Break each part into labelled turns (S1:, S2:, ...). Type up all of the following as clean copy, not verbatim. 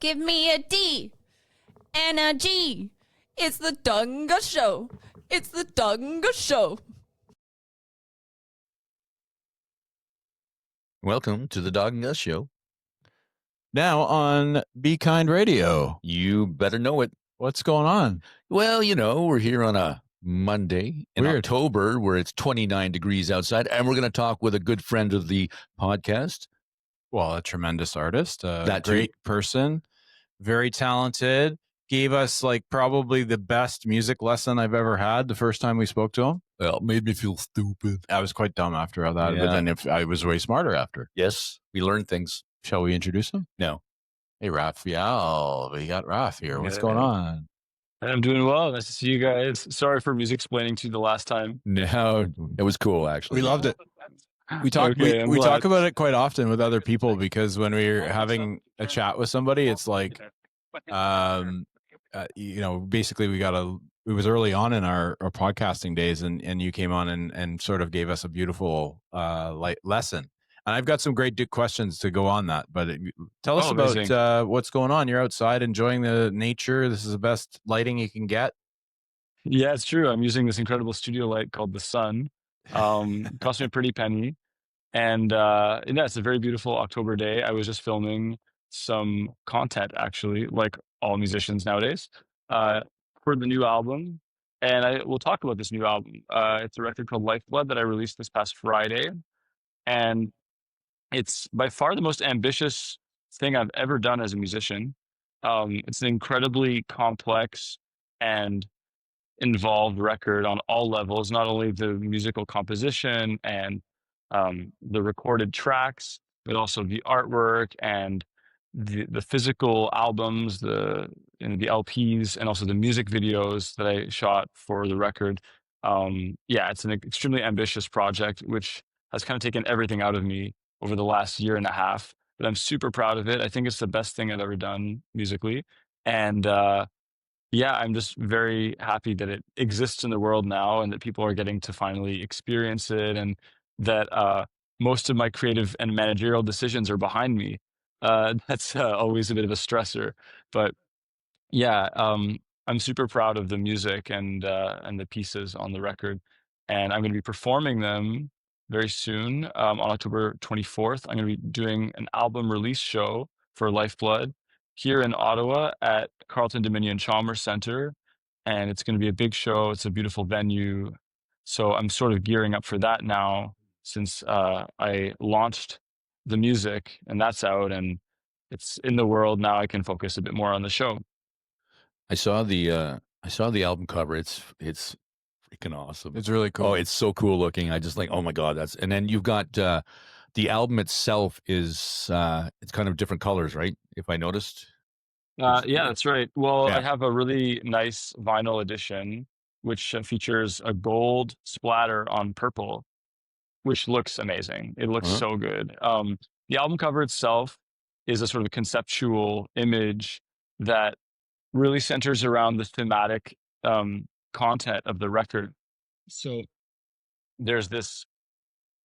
S1: Give me a D and a G. It's the Dunga Show. It's the Dunga Show.
S2: Welcome to the Dog and Gus Show.
S3: Now on Be Kind Radio.
S2: You better know it.
S3: What's going on?
S2: Well, you know, we're here on a Monday in
S3: Weird.
S2: October where it's 29 degrees outside, and we're going to talk with a good friend of the podcast.
S3: Well, a tremendous artist, a
S2: That too.
S3: great person, very talented. Gave us like probably the best music lesson I've ever had the first time we spoke to him.
S2: Well, it made me feel stupid.
S3: I was quite dumb after all that,
S2: Yeah.
S3: but then if I was way smarter after.
S2: Yes, we learned things.
S3: Shall we introduce him?
S2: No.
S3: Hey, Raphael. We got Raph here. What's
S4: Yeah.
S3: going on?
S4: I'm doing well. Nice to see you guys. Sorry for music explaining to you the last time.
S2: No, it was cool, actually.
S3: We loved it. We talk
S4: Okay, I'm
S3: we
S4: glad.
S3: talk about it quite often with other people because when we're having a chat with somebody, it's like, you know, basically it was early on in our podcasting days and you came on and sort of gave us a beautiful lesson. And I've got some great questions to go on that, but tell us
S4: amazing.
S3: about what's going on. You're outside enjoying the nature. This is the best lighting you can get.
S4: Yeah, it's true. I'm using this incredible studio light called the Sun. Cost me a pretty penny. And yeah, it's a very beautiful October day. I was just filming some content, actually, like all musicians nowadays, for the new album. And we'll talk about this new album. It's a record called Lifeblood that I released this past Friday. And it's by far the most ambitious thing I've ever done as a musician. It's an incredibly complex and involved record on all levels, not only the musical composition and the recorded tracks, but also the artwork and the physical albums, the LPs, and also the music videos that I shot for the record. Yeah, it's an extremely ambitious project, which has kind of taken everything out of me over the last year and a half. But I'm super proud of it. I think it's the best thing I've ever done musically. And yeah, I'm just very happy that it exists in the world now and that people are getting to finally experience it and that most of my creative and managerial decisions are behind me. That's always a bit of a stressor. But yeah, I'm super proud of the music and the pieces on the record. And I'm going to be performing them very soon on October 24th. I'm going to be doing an album release show for Lifeblood here in Ottawa at Carleton Dominion Chalmers Center. And it's going to be a big show. It's a beautiful venue. So I'm sort of gearing up for that now since I launched the music and that's out and it's in the world. Now I can focus a bit more on the show.
S2: I saw the album cover. It's freaking awesome.
S3: It's really cool.
S2: Oh, it's so cool looking. I just like, oh my God, and then you've got the album itself is it's kind of different colors, right? If I noticed.
S4: Yeah, that's right. Well,
S2: Yeah.
S4: I have a really nice vinyl edition, which features a gold splatter on purple, which looks amazing. It looks so good. The album cover itself is a sort of conceptual image that really centers around the thematic content of the record. So there's this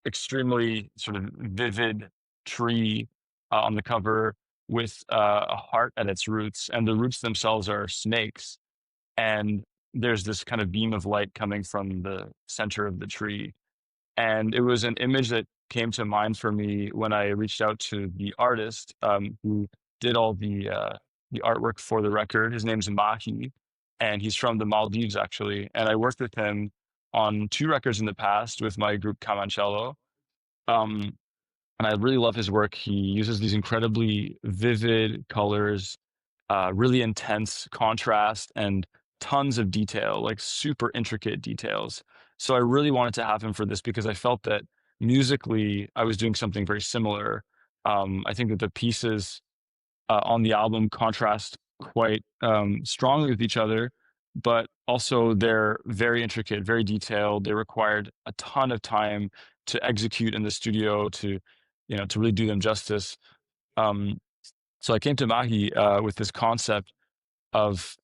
S4: extremely sort of vivid tree on the cover with a heart at its roots, and the roots themselves are snakes. And there's this kind of beam of light coming from the center of the tree. And it was an image that came to mind for me when I reached out to the artist who did all the artwork for the record. His name's Mahi, and he's from the Maldives, actually. And I worked with him on 2 records in the past with my group Camancello. And I really love his work. He uses these incredibly vivid colors, really intense contrast, and tons of detail, like super intricate details. So I really wanted to have him for this because I felt that musically I was doing something very similar. I think that the pieces on the album contrast quite strongly with each other, but also they're very intricate, very detailed. They required a ton of time to execute in the studio to really do them justice. So I came to Mahi with this concept of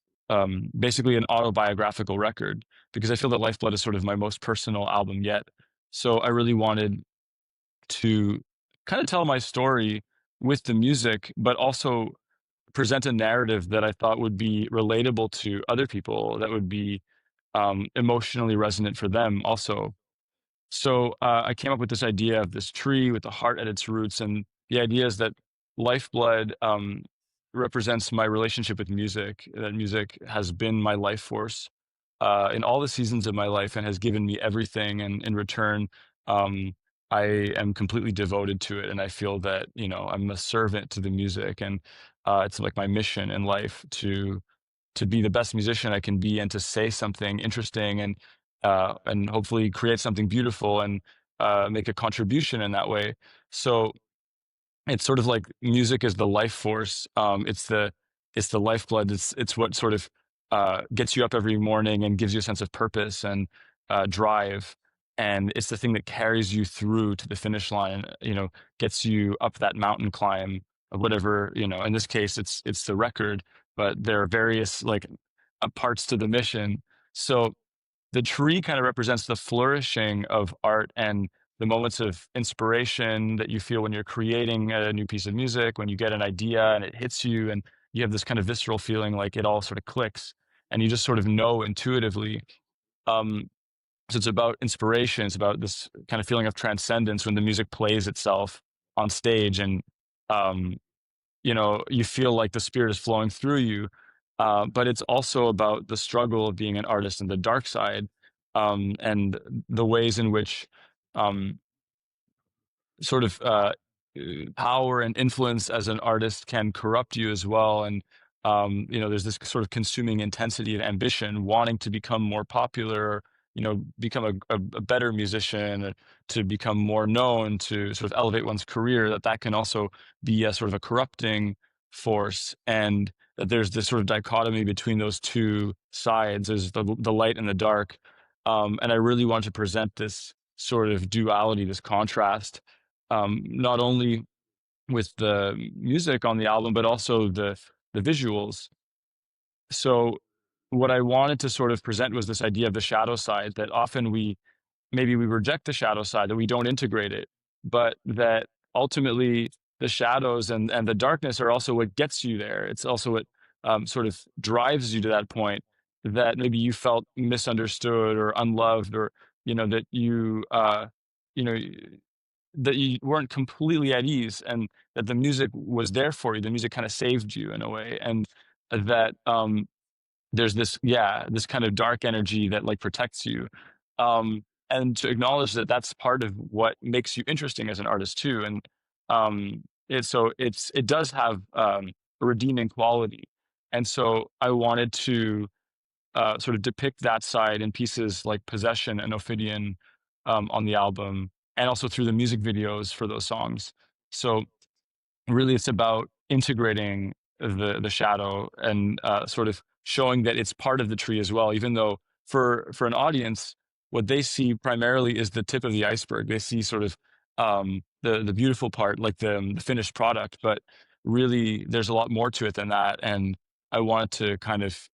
S4: basically an autobiographical record because I feel that Lifeblood is sort of my most personal album yet. So I really wanted to kind of tell my story with the music, but also present a narrative that I thought would be relatable to other people, that would be emotionally resonant for them also. So I came up with this idea of this tree with the heart at its roots, and the idea is that Lifeblood represents my relationship with music. That music has been my life force in all the seasons of my life, and has given me everything. And in return, um, I am completely devoted to it, and I feel that I'm a servant to the music, and it's like my mission in life to be the best musician I can be, and to say something interesting, and hopefully create something beautiful, and make a contribution in that way. So it's sort of like music is the life force. It's the lifeblood. It's what sort of gets you up every morning and gives you a sense of purpose and drive. And it's the thing that carries you through to the finish line. Gets you up that mountain climb of whatever. In this case, it's the record, but there are various like parts to the mission. So the tree kind of represents the flourishing of art and the moments of inspiration that you feel when you're creating a new piece of music, when you get an idea and it hits you, and you have this kind of visceral feeling like it all sort of clicks, and you just sort of know intuitively. Um, so it's about inspiration. It's about this kind of feeling of transcendence when the music plays itself on stage, and um, you feel like the spirit is flowing through you. But it's also about the struggle of being an artist and the dark side, and the ways in which um, sort of power and influence as an artist can corrupt you as well. And there's this sort of consuming intensity and ambition, wanting to become more popular, become a better musician, to become more known, to sort of elevate one's career. That can also be a sort of a corrupting force, and that there's this sort of dichotomy between those two sides. There's the light and the dark, and I really want to present this sort of duality, this contrast, not only with the music on the album, but also the visuals. So what I wanted to sort of present was this idea of the shadow side, that often maybe we reject the shadow side, that we don't integrate it, but that ultimately the shadows and the darkness are also what gets you there. It's also what sort of drives you to that point, that maybe you felt misunderstood or unloved, or that you know that you weren't completely at ease, and that the music was there for you. The music kind of saved you in a way, and that there's this kind of dark energy that like protects you, and to acknowledge that that's part of what makes you interesting as an artist too. And it does have a redeeming quality, and so I wanted to sort of depict that side in pieces like Possession and Ophidian on the album, and also through the music videos for those songs. So really, it's about integrating the shadow, and sort of showing that it's part of the tree as well. Even though for an audience, what they see primarily is the tip of the iceberg. They see sort of the beautiful part, like the finished product, but really there's a lot more to it than that. And I wanted to kind of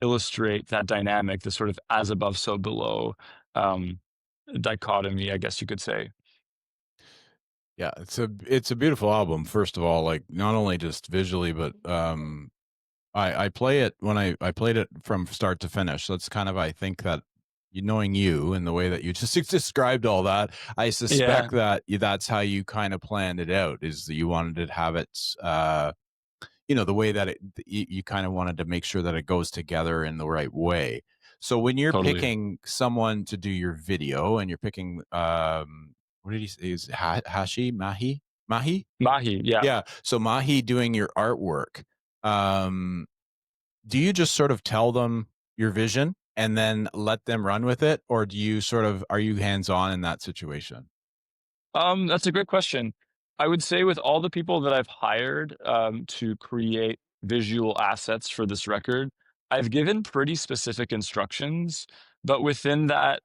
S4: illustrate that dynamic, the sort of as above, so below um, dichotomy, I guess you could say.
S3: Yeah, it's a beautiful album. First of all, like not only just visually, but I play it when I played it from start to finish. That's kind of, I think that knowing you and the way that you just described all that, I
S4: Yeah,
S3: suspect that that's how you kind of planned it out. Is that you wanted to have it, the way that you kind of wanted to make sure that it goes together in the right way. So when you're
S4: totally.
S3: picking someone to do your video, and you're picking, what did he say? Is it Mahi?
S4: Mahi, yeah.
S3: Yeah. So Mahi doing your artwork. Um, do you just sort of tell them your vision and then let them run with it, or are you hands on in that situation?
S4: That's a great question. I would say with all the people that I've hired to create visual assets for this record, I've given pretty specific instructions, but within that,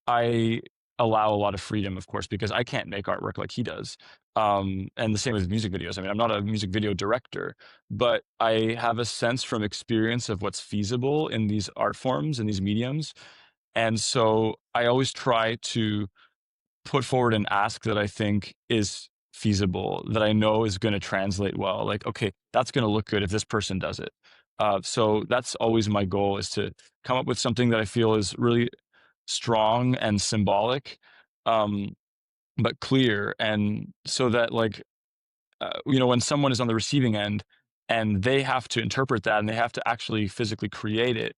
S4: I allow a lot of freedom, of course, because I can't make artwork like he does. And the same with music videos. I mean, I'm not a music video director, but I have a sense from experience of what's feasible in these art forms and these mediums. And so I always try to put forward an ask that I think is feasible, that I know is going to translate well. Like, okay, that's going to look good if this person does it. So that's always my goal, is to come up with something that I feel is really strong and symbolic, but clear. And so that, like, when someone is on the receiving end and they have to interpret that and they have to actually physically create it,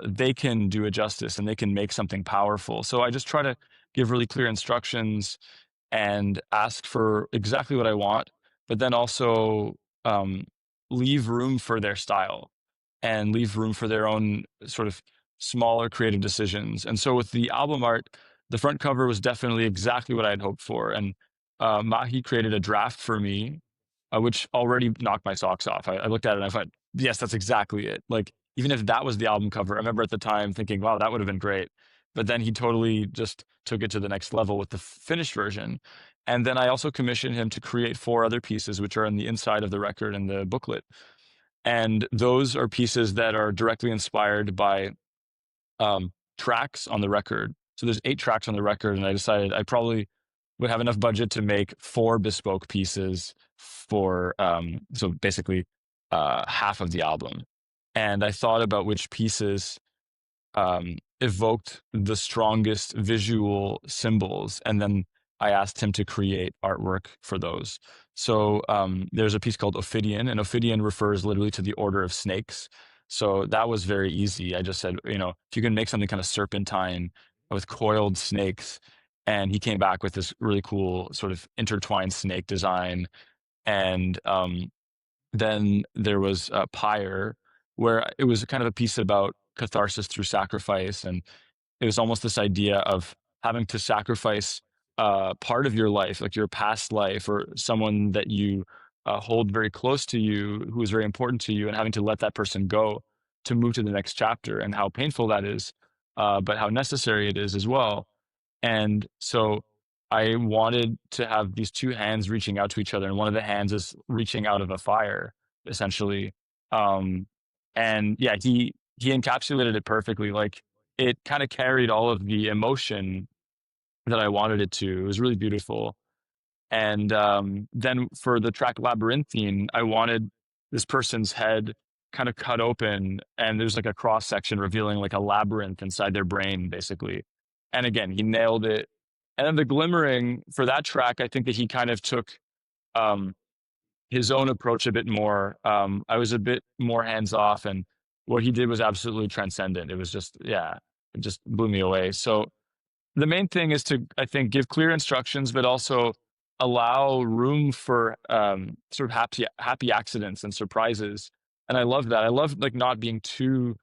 S4: they can do it justice and they can make something powerful. So I just try to give really clear instructions and ask for exactly what I want, but then also um, leave room for their style and leave room for their own sort of smaller creative decisions. And so with the album art, the front cover was definitely exactly what I had hoped for. And Mahi created a draft for me, which already knocked my socks off. I looked at it and I thought, yes, that's exactly it. Like, even if that was the album cover, I remember at the time thinking, wow, that would have been great. But then he totally just took it to the next level with the finished version. And then I also commissioned him to create 4 other pieces, which are in the inside of the record and the booklet. And those are pieces that are directly inspired by tracks on the record. So there's 8 tracks on the record, and I decided I probably would have enough budget to make 4 bespoke pieces for so basically half of the album. And I thought about which pieces evoked the strongest visual symbols, and then I asked him to create artwork for those. So there's a piece called Ophidian, and Ophidian refers literally to the order of snakes. So that was very easy. I just said, if you can make something kind of serpentine with coiled snakes, and he came back with this really cool sort of intertwined snake design. And then there was Pyre, where it was kind of a piece about catharsis through sacrifice. And it was almost this idea of having to sacrifice part of your life, like your past life, or someone that you hold very close to you, who is very important to you, and having to let that person go to move to the next chapter, and how painful that is, but how necessary it is as well. And so I wanted to have these 2 hands reaching out to each other, and one of the hands is reaching out of a fire, essentially. Um, and yeah, he encapsulated it perfectly. Like, it kind of carried all of the emotion that I wanted it to. It was really beautiful. And then for the track Labyrinthine, I wanted this person's head kind of cut open, and there's like a cross section revealing like a labyrinth inside their brain, basically. And again, he nailed it. And then the Glimmering, for that track, I think that he kind of took um, his own approach a bit more. I was a bit more hands off, and what he did was absolutely transcendent. It was just, yeah, it just blew me away. So the main thing is to, I think, give clear instructions, but also allow room for sort of happy accidents and surprises. And I love that. I love, like, not being too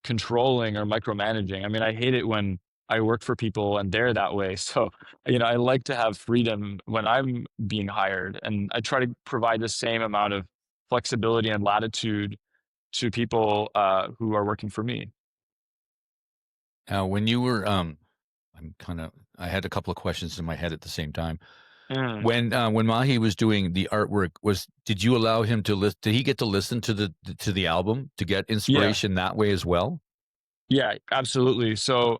S4: controlling or micromanaging. I mean, I hate it when I work for people and they're that way. So, I like to have freedom when I'm being hired, and I try to provide the same amount of flexibility and latitude to people who are working for me.
S2: Now, when you were, I had a couple of questions in my head at the same time.
S4: Mm.
S2: When Mahi was doing the artwork, did you allow him to listen? Did he get to listen to the album to get inspiration that way as well?
S4: Yeah, absolutely. So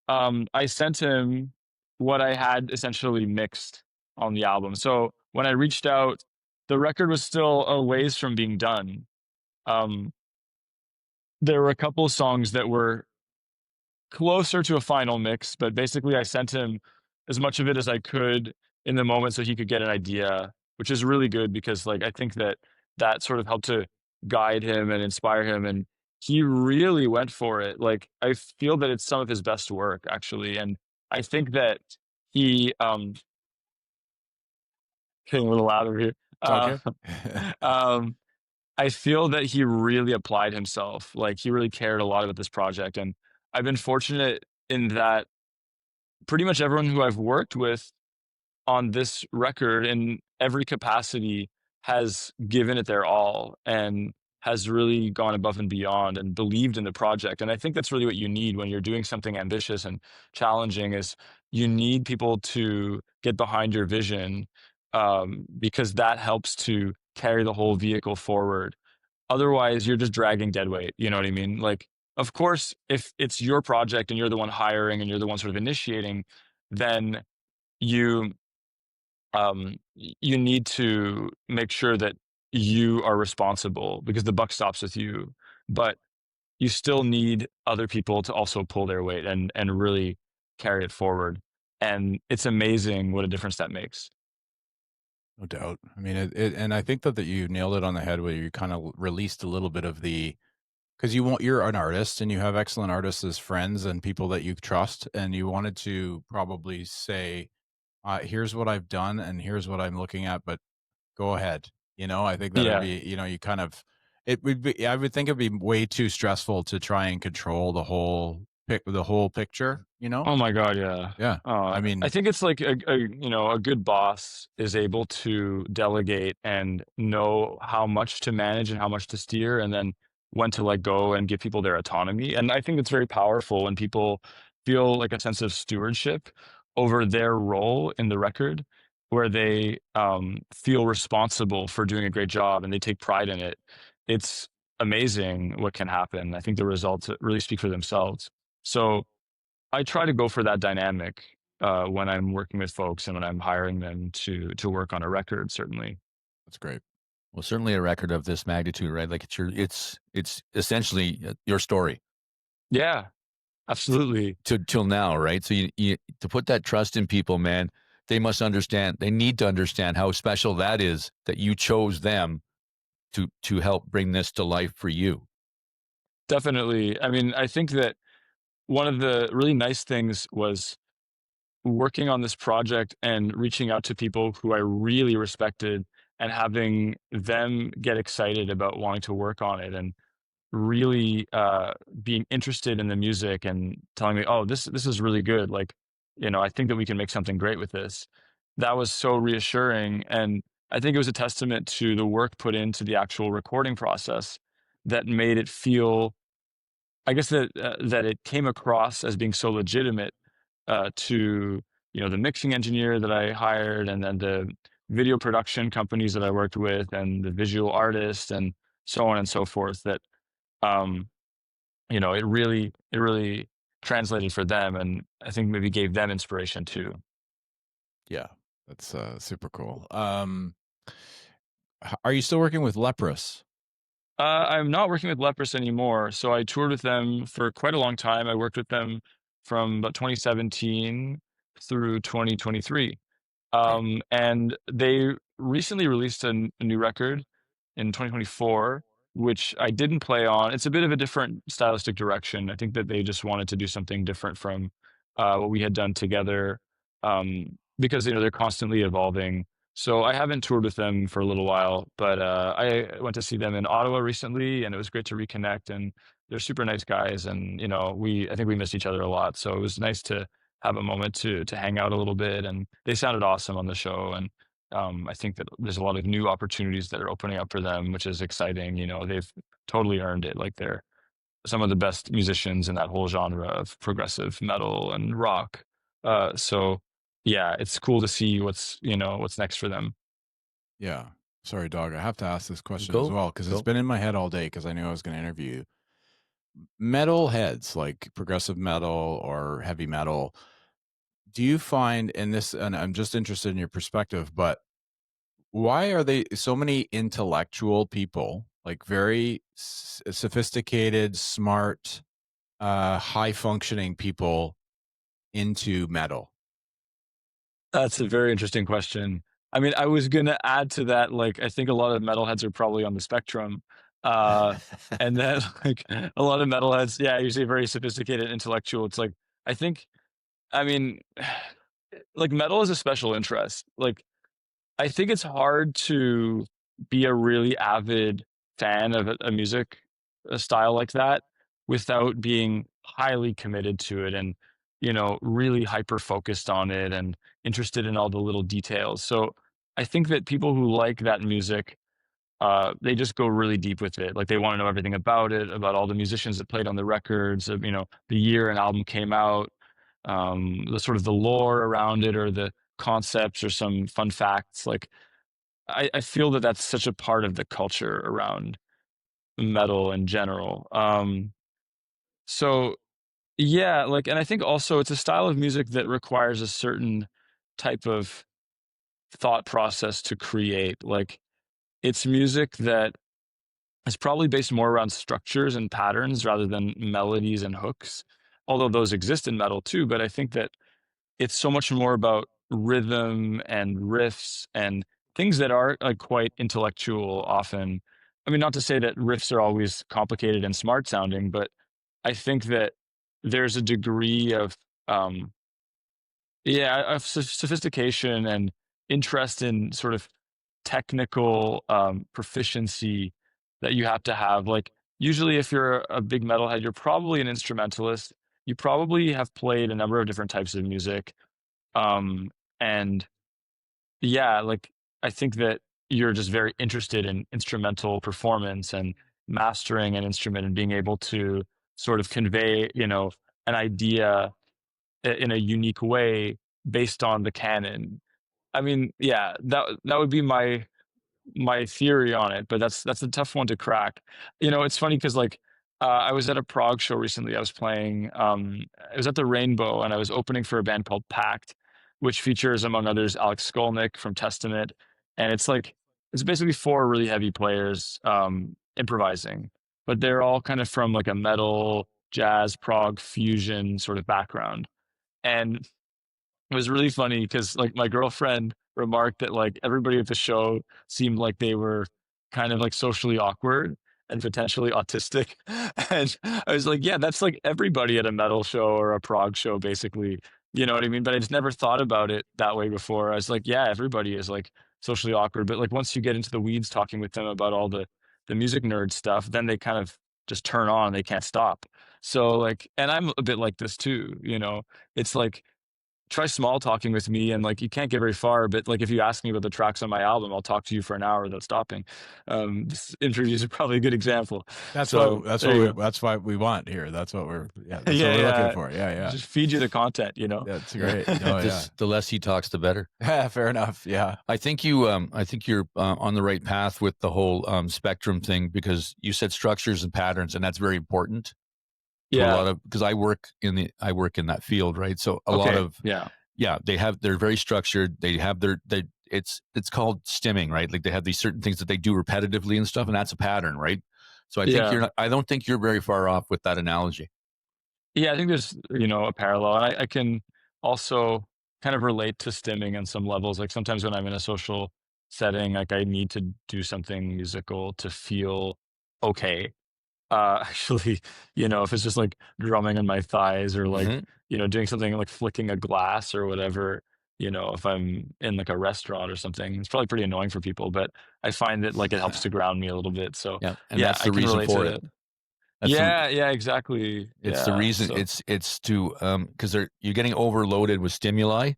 S4: I sent him what I had essentially mixed on the album. So when I reached out, the record was still a ways from being done. Um, there were a couple of songs that were closer to a final mix, but basically I sent him as much of it as I could in the moment so he could get an idea, which is really good, because, like, I think that sort of helped to guide him and inspire him, and he really went for it. Like, I feel that it's some of his best work, actually. And I think that he getting a little louder here. Um, I feel that he really applied himself. Like, he really cared a lot about this project. And I've been fortunate in that pretty much everyone who I've worked with on this record, in every capacity, has given it their all and has really gone above and beyond and believed in the project. And I think that's really what you need when you're doing something ambitious and challenging, is you need people to get behind your vision, because that helps to carry the whole vehicle forward. Otherwise, you're just dragging dead weight. You know what I mean? Like, of course, if it's your project and you're the one hiring and you're the one sort of initiating, then you you need to make sure that you are responsible because the buck stops with you. But you still need other people to also pull their weight and really carry it forward. And it's amazing what a difference that makes.
S3: No doubt. I mean, and I think that you nailed it on the head where you kind of released a little bit of the, because you're an artist and you have excellent artists as friends and people that you trust, and you wanted to probably say, here's what I've done and here's what I'm looking at, but go ahead. I think that it'd
S4: Yeah.
S3: be, you kind of, it would be, I would think it'd be way too stressful to try and control the whole picture,
S4: Oh my God, yeah.
S3: Yeah. I
S4: I
S3: mean,
S4: think it's like a good boss is able to delegate and know how much to manage and how much to steer, and then when to let go and give people their autonomy. And I think it's very powerful when people feel like a sense of stewardship over their role in the record, where they feel responsible for doing a great job and they take pride in it. It's amazing what can happen. I think the results really speak for themselves. So I try to go for that dynamic when I'm working with folks and when I'm hiring them to work on a record. Certainly,
S3: that's great.
S2: Well, certainly a record of this magnitude, right? Like it's essentially your story
S4: yeah, absolutely,
S2: till now, right? So you to put that trust in people, man, they must understand. They need to understand how special that is that you chose them to help bring this to life for you.
S4: definitely. I mean, I think that one of the really nice things was working on this project and reaching out to people who I really respected and having them get excited about wanting to work on it and really being interested in the music and telling me, "Oh, this is really good. Like, I think that we can make something great with this." That was so reassuring, and I think it was a testament to the work put into the actual recording process that made it feel, I guess, that it came across as being so legitimate to the mixing engineer that I hired, and then the video production companies that I worked with, and the visual artists, and so on and so forth. That um, it really translated for them, and I think maybe gave them inspiration too.
S3: Yeah, that's super cool. Are you still working with Leprous?
S4: I'm not working with Leprous anymore, so I toured with them for quite a long time. I worked with them from about 2017 through 2023.
S3: Okay.
S4: And they recently released a new record in 2024, which I didn't play on. It's a bit of a different stylistic direction. I think that they just wanted to do something different from what we had done together, because they're constantly evolving. So I haven't toured with them for a little while, but I went to see them in Ottawa recently, and it was great to reconnect. And they're super nice guys, and I think we missed each other a lot. So it was nice to have a moment to hang out a little bit, and they sounded awesome on the show. And I think that there's a lot of new opportunities that are opening up for them, which is exciting. They've totally earned it. Like, they're some of the best musicians in that whole genre of progressive metal and rock. So yeah, it's cool to see what's next for them.
S3: Yeah. Sorry, dog. I have to ask this question as
S2: Go,
S3: well because it's
S2: go.
S3: been in my head all day because I knew I was going to interview you. Metal heads, like progressive metal or heavy metal, do you find in this, and I'm just interested in your perspective, but why are they so many intellectual people, like very sophisticated, smart, high functioning people into metal?
S4: That's a very interesting question. I mean, I was gonna add to that, like, I think a lot of metalheads are probably on the spectrum. Uh, and then like a lot of metalheads, yeah, usually very sophisticated intellectual. It's like, I think, I mean, like, metal is a special interest. Like, I think it's hard to be a really avid fan of a music a style like that without being highly committed to it and, really hyper focused on it and interested in all the little details. So I think that people who like that music, they just go really deep with it. Like, they want to know everything about it, about all the musicians that played on the records, of, the year an album came out, the sort of the lore around it, or the concepts, or some fun facts. Like, I feel that that's such a part of the culture around metal in general. So yeah, like, and I think also it's a style of music that requires a certain type of thought process to create. Like, it's music that is probably based more around structures and patterns rather than melodies and hooks, although those exist in metal too. But I think that it's so much more about rhythm and riffs and things that are like quite intellectual often. I mean, not to say that riffs are always complicated and smart sounding, but I think that there's a degree of sophistication and interest in sort of technical proficiency that you have to have. Like, usually if you're a big metalhead, you're probably an instrumentalist. You probably have played a number of different types of music. And yeah, like, I think that you're just very interested in instrumental performance and mastering an instrument and being able to sort of convey, an idea in a unique way based on the canon. I mean, yeah, that would be my theory on it, but that's a tough one to crack. It's funny because, like, I was at a Prague show recently. I was playing. I was at the Rainbow, and I was opening for a band called Pact, which features, among others, Alex Skolnick from Testament, and it's basically four really heavy players improvising, but they're all kind of from like a metal, jazz, prog fusion sort of background, and it was really funny because, like, my girlfriend remarked that, like, everybody at the show seemed like they were kind of like socially awkward and potentially autistic. And I was like, yeah, that's like everybody at a metal show or a prog show, basically. You know what I mean? But I just never thought about it that way before. I was like, yeah, everybody is like socially awkward. But like, once you get into the weeds talking with them about all the music nerd stuff, then they kind of just turn on, they can't stop. So, like, and I'm a bit like this too. It's like, try small talking with me, and like, you can't get very far, but like, if you ask me about the tracks on my album, I'll talk to you for an hour without stopping. This interviews are probably a good example.
S3: That's
S4: So there you go.
S3: that's what we want here. That's what we're that's what
S4: Yeah,
S3: we're
S4: yeah.
S3: looking for. Yeah.
S4: Just feed you the content.
S3: That's great. Oh, yeah.
S2: The less he talks, the better.
S3: Yeah, fair enough. Yeah.
S2: I think you're on the right path with the whole spectrum thing, because you said structures and patterns, and that's very important. To a lot of, because I work in that field, right? So a lot of they're very structured. They have it's called stimming, right? Like, they have these certain things that they do repetitively and stuff, and that's a pattern, right? So I don't think you're very far off with that analogy.
S4: Yeah, I think there's, a parallel. And I can also kind of relate to stimming on some levels. Like, sometimes when I'm in a social setting, like, I need to do something musical to feel okay. Actually, if it's just like drumming on my thighs, or like, doing something like flicking a glass or whatever, if I'm in like a restaurant or something, it's probably pretty annoying for people, but I find that, like, it helps to ground me a little bit. So
S2: yeah, and that's the
S4: I can
S2: reason
S4: relate
S2: for
S4: to
S2: it.
S4: that. Yeah, exactly.
S2: It's the reason.
S4: So,
S2: It's to because you're getting overloaded with stimuli,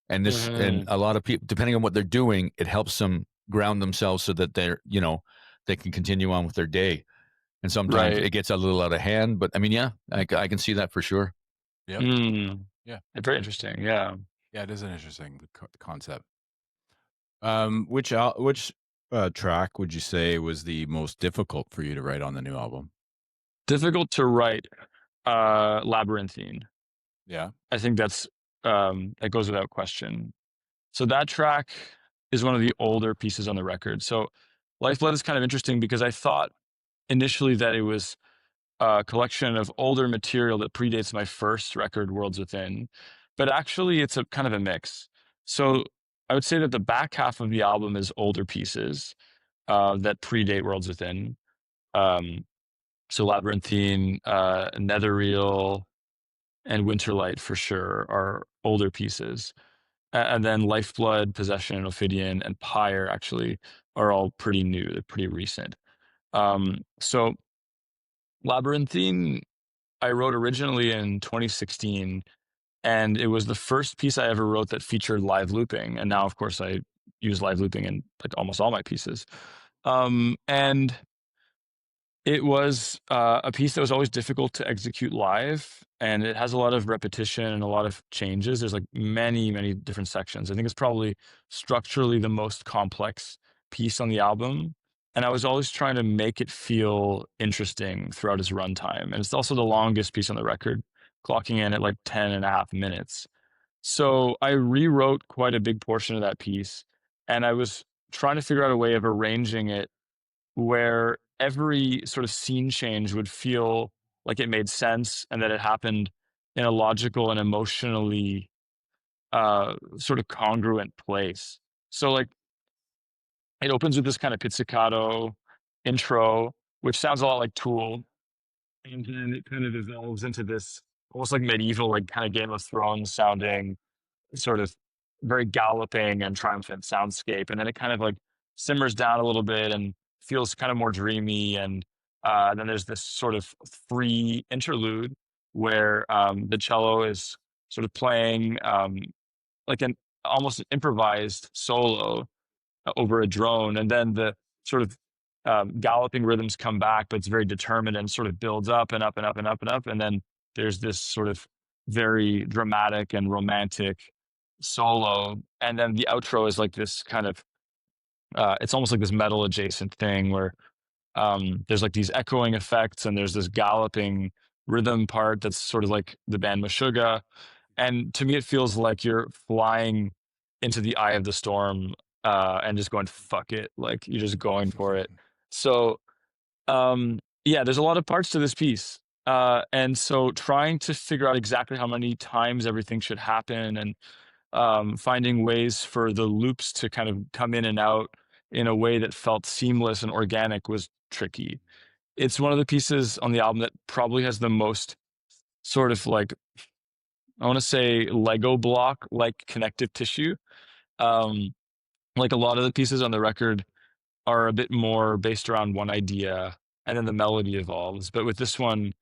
S2: and and a lot of people, depending on what they're doing, it helps them ground themselves so that they can continue on with their day. And sometimes
S4: right.
S2: it gets a little out of hand, but I mean, yeah, I can see that for sure.
S3: Yeah. Yeah.
S4: Very interesting. Yeah.
S3: Yeah, it is an interesting concept. Which track would you say was the most difficult for you to write on the new album?
S4: Difficult to write, Labyrinthine.
S3: Yeah.
S4: I think that goes without question. So that track is one of the older pieces on the record. So Lifeblood is kind of interesting because I thought initially that it was a collection of older material that predates my first record, Worlds Within, but actually it's a kind of a mix. So I would say that the back half of the album is older pieces that predate Worlds Within. So Labyrinthine, Netherreal, and Winterlight for sure are older pieces. And then Lifeblood, Possession, and Ophidian, and Pyre actually are all pretty new. They're pretty recent. So Labyrinthine, I wrote originally in 2016, and it was the first piece I ever wrote that featured live looping. And now, of course, I use live looping in like almost all my pieces. And it was a piece that was always difficult to execute live, and it has a lot of repetition and a lot of changes. There's like many, many different sections. I think it's probably structurally the most complex piece on the album. And I was always trying to make it feel interesting throughout its runtime. And it's also the longest piece on the record, clocking in at like 10 and a half minutes. So I rewrote quite a big portion of that piece. And I was trying to figure out a way of arranging it where every sort of scene change would feel like it made sense and that it happened in a logical and emotionally sort of congruent place. So like it opens with this kind of pizzicato intro, which sounds a lot like Tool, and then it kind of evolves into this almost like medieval, like kind of Game of Thrones sounding, sort of very galloping and triumphant soundscape, and then it kind of like simmers down a little bit and feels kind of more dreamy, and then there's this sort of free interlude where the cello is sort of playing like an almost improvised solo over a drone, and then the sort of galloping rhythms come back, but it's very determined and sort of builds up and up and up and up and up, and then there's this sort of very dramatic and romantic solo, and then the outro is like this kind of it's almost like this metal adjacent thing where there's like these echoing effects and there's this galloping rhythm part that's sort of like the band Meshuggah, and to me it feels like you're flying into the eye of the storm and just going fuck it, like you're just going for it. So yeah, there's a lot of parts to this piece, and so trying to figure out exactly how many times everything should happen, and finding ways for the loops to kind of come in and out in a way that felt seamless and organic was tricky. It's one of the pieces on the album that probably has the most sort of like, I want to say Lego block like connective tissue. Um, like a lot of the pieces on the record are a bit more based around one idea and then the melody evolves. But with this one,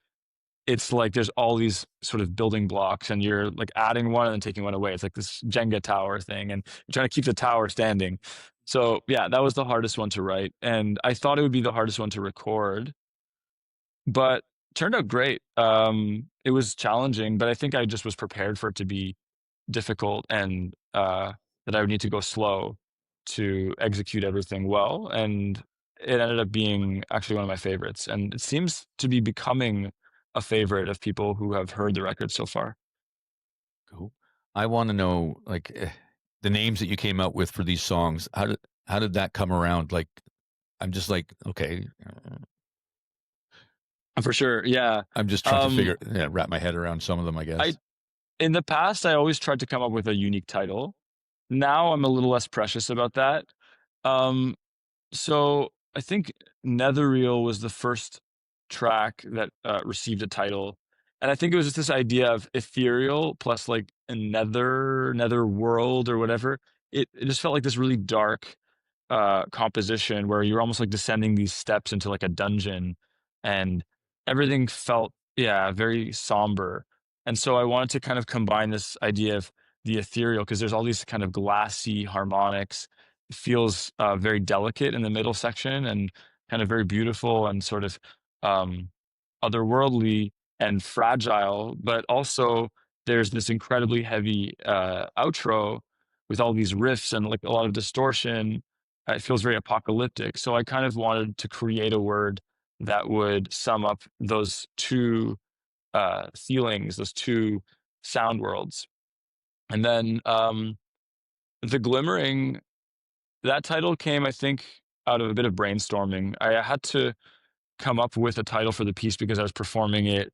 S4: it's like there's all these sort of building blocks and you're like adding one and then taking one away. It's like this Jenga tower thing and you're trying to keep the tower standing. So yeah, that was the hardest one to write. And I thought it would be the hardest one to record, but turned out great. It was challenging, but I think I just was prepared for it to be difficult and that I would need to go slow to execute everything well. And it ended up being actually one of my favorites. And it seems to be becoming a favorite of people who have heard the record so far.
S2: Cool. I want to know, like, the names that you came up with for these songs. How did that come around? Like, I'm just like, okay,
S4: For sure, yeah.
S2: I'm just trying to wrap my head around some of them, I guess.
S4: In the past, I always tried to come up with a unique title. Now I'm a little less precious about that. So I think Netherreal was the first track that received a title, and I think it was just this idea of ethereal plus like a nether world or whatever. It just felt like this really dark composition where you're almost like descending these steps into like a dungeon, and everything felt very somber. And so I wanted to kind of combine this idea of the ethereal because there's all these kind of glassy harmonics. It feels very delicate in the middle section and kind of very beautiful and sort of otherworldly and fragile, but also there's this incredibly heavy outro with all these riffs and like a lot of distortion. It feels very apocalyptic. So I kind of wanted to create a word that would sum up those two feelings, those two sound worlds. And then The Glimmering, that title came, I think, out of a bit of brainstorming. I had to come up with a title for the piece because I was performing it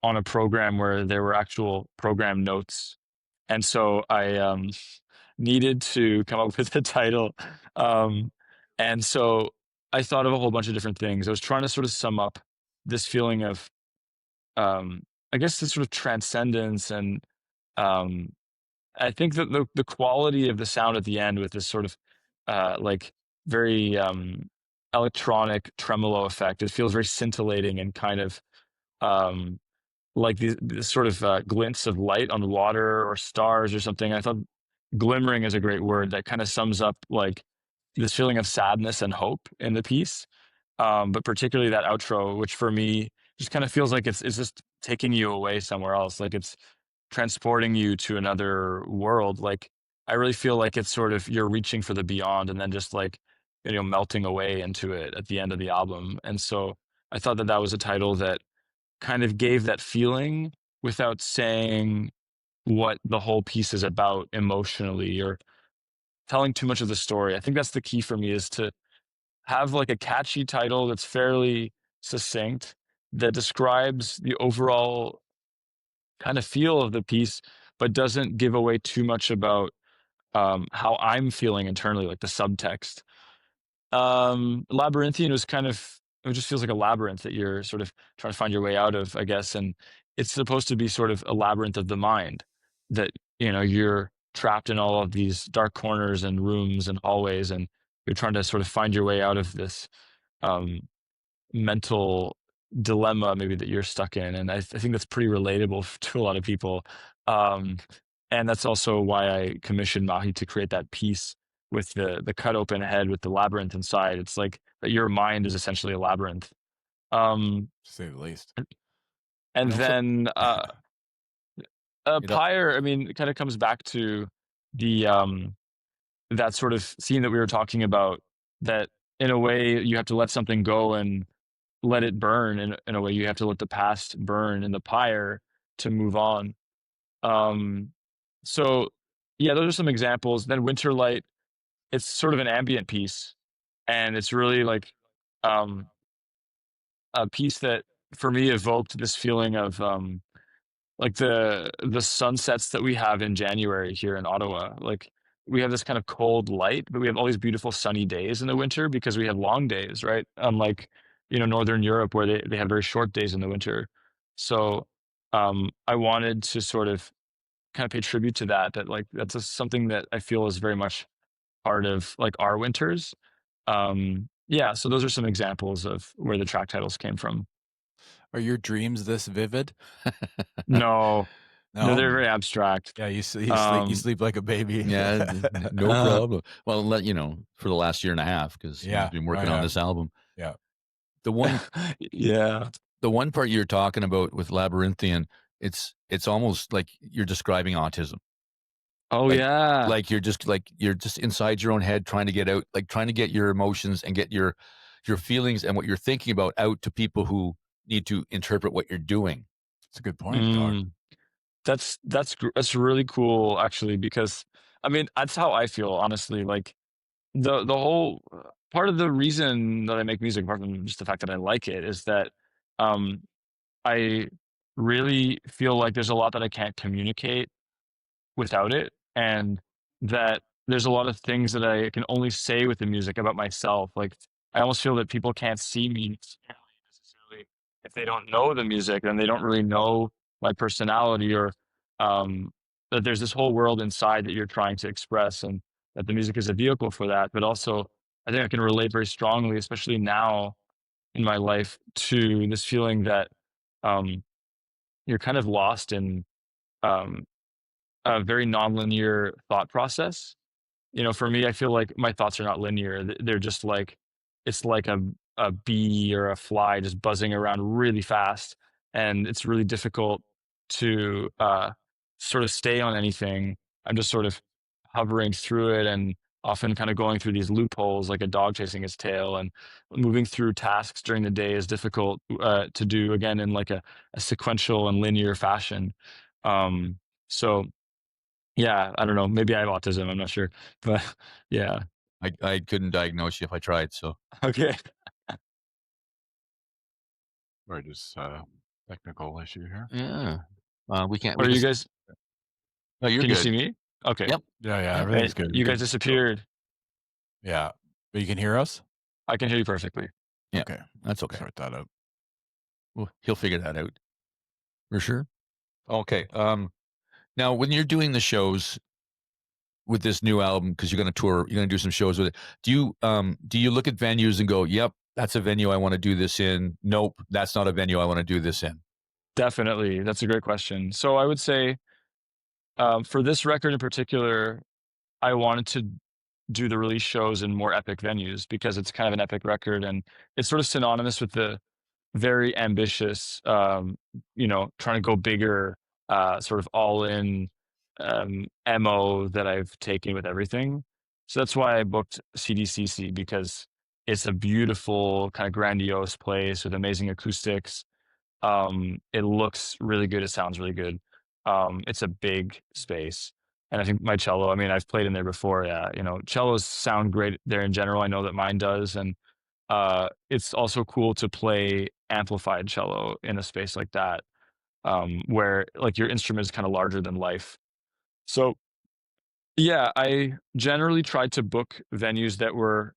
S4: on a program where there were actual program notes. And so I needed to come up with a title. And so I thought of a whole bunch of different things. I was trying to sort of sum up this feeling of, I guess, this sort of transcendence. And I think that the quality of the sound at the end with this sort of like very electronic tremolo effect, it feels very scintillating and kind of like these sort of glints of light on water or stars or something. I thought glimmering is a great word that kind of sums up like this feeling of sadness and hope in the piece. But particularly that outro, which for me just kind of feels like it's just taking you away somewhere else. Like it's transporting you to another world. Like I really feel like it's sort of you're reaching for the beyond and then just like, you know, melting away into it at the end of the album. And so I thought that that was a title that kind of gave that feeling without saying what the whole piece is about emotionally or telling too much of the story. I think that's the key for me, is to have like a catchy title that's fairly succinct, that describes the overall kind of feel of the piece, but doesn't give away too much about how I'm feeling internally, like the subtext. Labyrinthian was kind of, it just feels like a labyrinth that you're sort of trying to find your way out of, I guess. And it's supposed to be sort of a labyrinth of the mind, that, you know, you're trapped in all of these dark corners and rooms and hallways, and you're trying to sort of find your way out of this um, mental dilemma maybe that you're stuck in. And I think that's pretty relatable to a lot of people. Um, and that's also why I commissioned Mahi to create that piece with the cut open head with the labyrinth inside. It's like that your mind is essentially a labyrinth.
S3: To say the least.
S4: And
S2: also-
S4: then Pyre, I mean, it kind of comes back to the that sort of scene that we were talking about, that in a way you have to let something go and let it burn. In a way, you have to let the past burn in the pyre to move on. So yeah, those are some examples. Then Winterlight, it's sort of an ambient piece, and it's really like a piece that for me evoked this feeling of like the sunsets that we have in January here in Ottawa. Like, we have this kind of cold light, but we have all these beautiful sunny days in the winter because we have long days, right? Unlike, you know, Northern Europe, where they have very short days in the winter. So I wanted to sort of kind of pay tribute to that like that's something that I feel is very much part of like our winters. Yeah, so those are some examples of where the track titles came from.
S3: Are your dreams this vivid?
S4: No,
S3: No,
S4: they're very abstract.
S3: Yeah, you sleep. You
S4: Um,
S3: sleep like a baby.
S2: Yeah, no problem. Well, let you know, for the last year and a half, because
S3: Yeah.
S2: he's been working
S3: Oh,
S2: on
S3: yeah.
S2: this album.
S3: Yeah.
S2: The one,
S4: yeah.
S2: the one part you're talking about with Labyrinthian, it's almost like you're describing autism.
S4: Oh
S2: Like-
S4: yeah.
S2: Like you're just inside your own head, trying to get out, like trying to get your emotions and get your feelings and what you're thinking about out to people who need to interpret what you're doing.
S3: It's a good point, dog.
S4: That's really cool, actually, because I mean that's how I feel, honestly. Like the whole part of the reason that I make music, apart from just the fact that I like it, is that um, I really feel like there's a lot that I can't communicate without it, and that there's a lot of things that I can only say with the music about myself. Like, I almost feel that people can't see me necessarily if they don't know the music, then they don't really know my personality, or that there's this whole world inside that you're trying to express, and that the music is a vehicle for that. But also, I think I can relate very strongly, especially now in my life, to this feeling that um, you're kind of lost in um, a very nonlinear thought process. You know, for me, I feel like my thoughts are not linear. They're just like, it's like a bee or a fly just buzzing around really fast, and it's really difficult to sort of stay on anything. I'm just sort of hovering through it, and often kind of going through these loopholes like a dog chasing its tail, and moving through tasks during the day is difficult to do, again, in like a sequential and linear fashion. So yeah, I don't know. Maybe I have autism. I'm not sure, but yeah.
S2: I couldn't diagnose you if I tried. So
S4: Okay.
S3: Or just technical issue here.
S2: yeah, we can't.
S4: Are
S2: We
S4: you
S2: can,
S4: guys?
S2: no, you're
S4: Can
S2: good.
S4: you see me? Okay.
S2: Yep.
S3: Yeah,
S2: Hey,
S3: everything's good.
S4: You
S3: Good.
S4: guys disappeared.
S3: Yeah, but you can hear us.
S4: I can hear you perfectly.
S2: Yeah.
S3: Okay,
S2: That's okay.
S3: sort that out.
S2: Well, he'll figure that out for sure. Okay. Now when you're doing the shows with this new album, because you're going to tour, you're going to do some shows with it. Do you look at venues and go, "Yep, that's a venue I want to do this in"? Nope, that's not a venue I want to do this in.
S4: Definitely. That's a great question. So I would say for this record in particular, I wanted to do the release shows in more epic venues because it's kind of an epic record, and it's sort of synonymous with the very ambitious, trying to go bigger, sort of all in MO that I've taken with everything. So that's why I booked CDCC, because it's a beautiful, kind of grandiose place with amazing acoustics. It looks really good. It sounds really good. It's a big space. And I think my cello, I mean, I've played in there before. Yeah. Cellos sound great there in general. I know that mine does. And it's also cool to play amplified cello in a space like that, where like your instrument is kind of larger than life. So yeah, I generally tried to book venues that were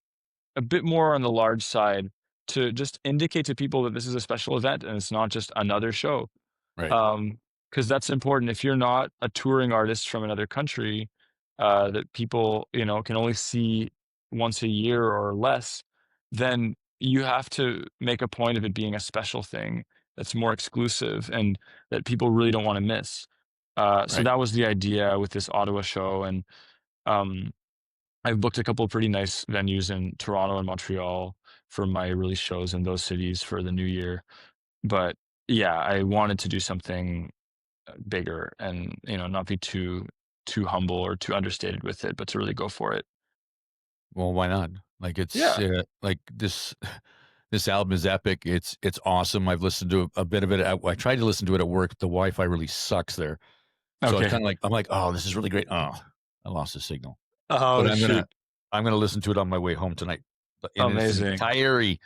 S4: a bit more on the large side to just indicate to people that this is a special event and it's not just another show.
S2: Right.
S4: Because that's important. If you're not a touring artist from another country, that people, can only see once a year or less, then you have to make a point of it being a special thing that's more exclusive and that people really don't want to miss. So
S2: Right.
S4: that was the idea with this Ottawa show. And um, I've booked a couple of pretty nice venues in Toronto and Montreal for my release shows in those cities for the new year. But yeah, I wanted to do something bigger and not be too humble or too understated with it, but to really go for it.
S2: Well, why not? Like it's
S4: Yeah.
S2: like this. This album is epic. It's awesome. I've listened to a bit of it. I tried to listen to it at work. The Wi-Fi really sucks there, so I
S4: Okay.
S2: kind of like I'm like, oh, this is really great. Oh, I lost the signal, but
S4: Oh shoot.
S2: I'm gonna listen to it on my way home tonight, in its
S4: Amazing.
S2: entirety.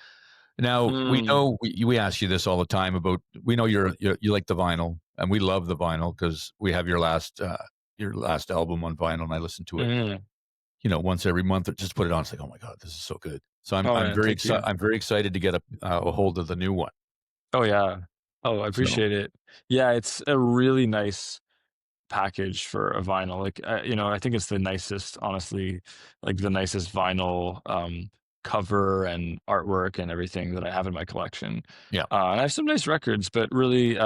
S2: Now we
S4: Mm,
S2: know we ask you this all the time about. We know you like the vinyl, and we love the vinyl because we have your last album on vinyl, and I listen to it,
S4: mm.
S2: once every month. Or just put it on. It's like, oh my god, this is so good. So
S4: Oh
S2: I'm
S4: man,
S2: very
S4: thank
S2: excited.
S4: you.
S2: I'm very excited to get a hold of the new one.
S4: Oh yeah. Oh, I
S2: So
S4: appreciate it. Yeah, it's a really nice package for a vinyl. Like, I think it's the nicest, honestly, like the nicest vinyl cover and artwork and everything that I have in my collection.
S2: yeah,
S4: And I have some nice records, but really,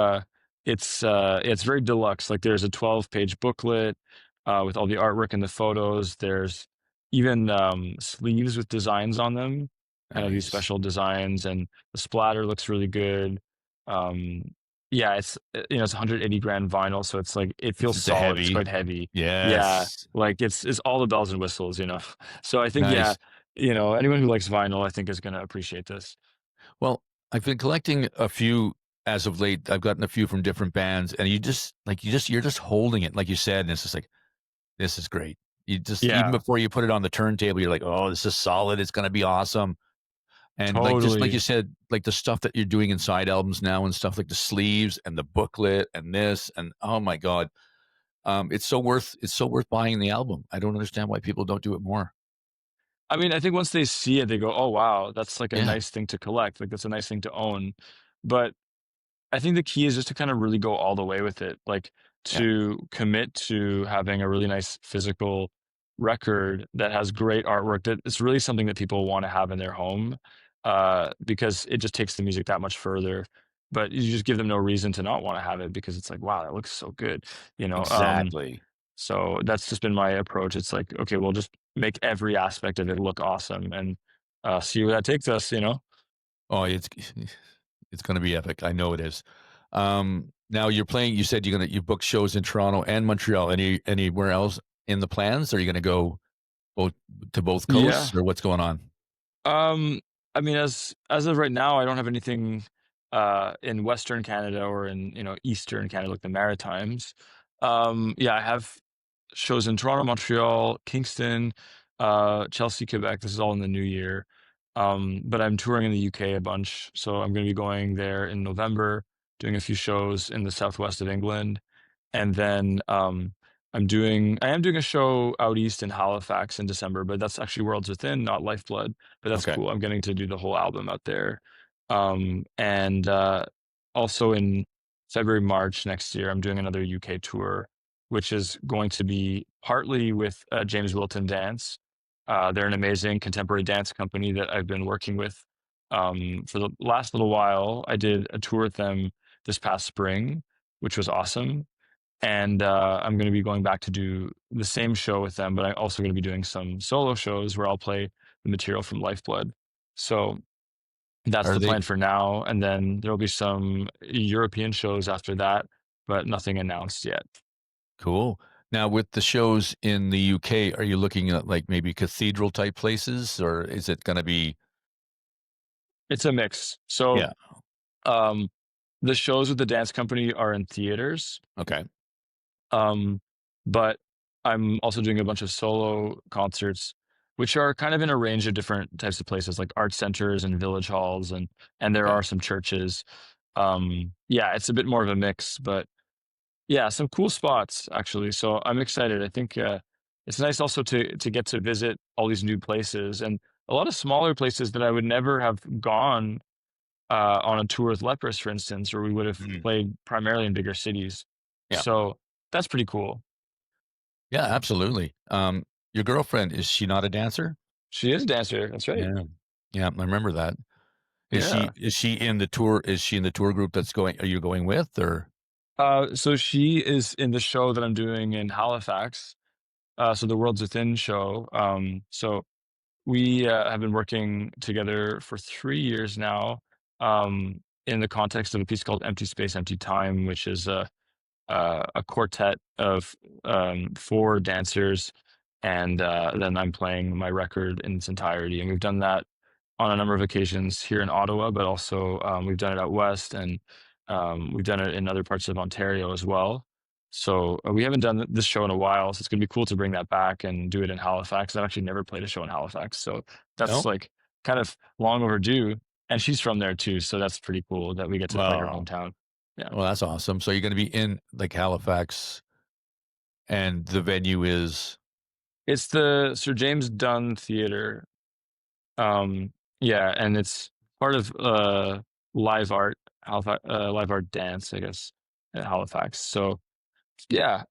S4: it's very deluxe. Like, there's a 12-page booklet with all the artwork and the photos. There's even sleeves with designs on them, kind of these
S2: nice.
S4: special designs, and the splatter looks really good. Um, yeah, it's 180 grand vinyl, so it's like it feels
S2: It's a
S4: solid. It's
S2: heavy.
S4: quite heavy. Yeah,
S2: Yes.
S4: like it's all the bells and whistles. So I think yeah,
S2: Nice.
S4: anyone who likes vinyl, I think is gonna appreciate this.
S2: Well, I've been collecting a few as of late. I've gotten a few from different bands, and you're just holding it, like you said, and it's just like, this is great. You just even
S4: Yeah,
S2: before you put it on the turntable, you're like, oh, this is solid. It's gonna be awesome. And like just like you
S4: totally.
S2: said, like the stuff that you're doing inside albums now and stuff like the sleeves and the booklet and this and oh my God. It's so worth buying the album. I don't understand why people don't do it more.
S4: I mean, I think once they see it, they go, "Oh wow, that's like a
S2: Yeah.
S4: nice thing to collect. Like that's a nice thing to own." But I think the key is just to kind of really go all the way with it, like
S2: Yeah.
S4: to commit to having a really nice physical record that has great artwork. That it's really something that people want to have in their home, because it just takes the music that much further. But you just give them no reason to not want to have it because it's like, wow, that looks so good, you know.
S2: Exactly.
S4: So that's just been my approach. It's like, okay, we'll just make every aspect of it look awesome and see where that takes us.
S2: Oh, it's gonna be epic. I know it is. Now you're playing. You said you book shows in Toronto and Montreal. Anywhere else in the plans? Are you gonna go both to both
S4: Yeah.
S2: coasts, or what's going on?
S4: Um, I mean, as of right now, I don't have anything in Western Canada or in Eastern Canada, like the Maritimes. Yeah, I have shows in Toronto, Montreal, Kingston, Chelsea, Quebec. This is all in the new year. But I'm touring in the UK a bunch, so I'm going to be going there in November, doing a few shows in the southwest of England, and then I am doing a show out east in Halifax in December, but that's actually Worlds Within, not Lifeblood. But that's
S2: Okay.
S4: cool. I'm getting to do the whole album out there. And also in February, March next year, I'm doing another UK tour, which is going to be partly with James Wilton Dance. They're an amazing contemporary dance company that I've been working with for the last little while. I did a tour with them this past spring, which was awesome. And I'm going to be going back to do the same show with them, but I'm also going to be doing some solo shows where I'll play the material from Lifeblood. So that's
S2: Are
S4: the
S2: they
S4: plan for now. And then there'll be some European shows after that, but nothing announced yet.
S2: cool? Now with the shows in the UK, are you looking at like maybe cathedral type places, or is it gonna be?
S4: It's a mix. So
S2: Yeah.
S4: um, the shows with the dance company are in theaters.
S2: Okay.
S4: Um, but I'm also doing a bunch of solo concerts, which are kind of in a range of different types of places, like art centers and village halls, and there
S3: Okay.
S4: are some churches. Yeah, it's a bit more of a mix, but yeah, some cool spots actually. So I'm excited. I think it's nice also to get to visit all these new places and a lot of smaller places that I would never have gone on a tour with Leprous, for instance, or we would have
S2: Mhm.
S4: played primarily in bigger cities.
S2: Yeah.
S4: So that's pretty cool.
S2: Yeah, absolutely. Your girlfriend, is she not a dancer?
S4: She is a dancer. That's right.
S2: Yeah. Yeah, I remember that.
S4: Yeah.
S2: Is she in the tour? Is she in the tour group that's going? Are you going with or?
S4: So she is in the show that I'm doing in Halifax. So the Worlds Within show. So we have been working together for 3 years now, in the context of a piece called Empty Space, Empty Time, which is a quartet of 4 dancers, and then I'm playing my record in its entirety. And we've done that on a number of occasions here in Ottawa, but also we've done it out west, and we've done it in other parts of Ontario as well. So we haven't done this show in a while, so it's going to be cool to bring that back and do it in Halifax. I've actually never played a show in Halifax, so that's
S2: No.
S4: like kind of long overdue. And she's from there too, so that's pretty cool that we get to play her
S2: Wow.
S4: hometown. Yeah.
S2: Well, that's awesome. So you're going to be in like Halifax, and the venue is.
S4: It's the Sir James Dunn Theatre. Yeah, and it's part of live art, live art dance, I guess, at Halifax. So yeah,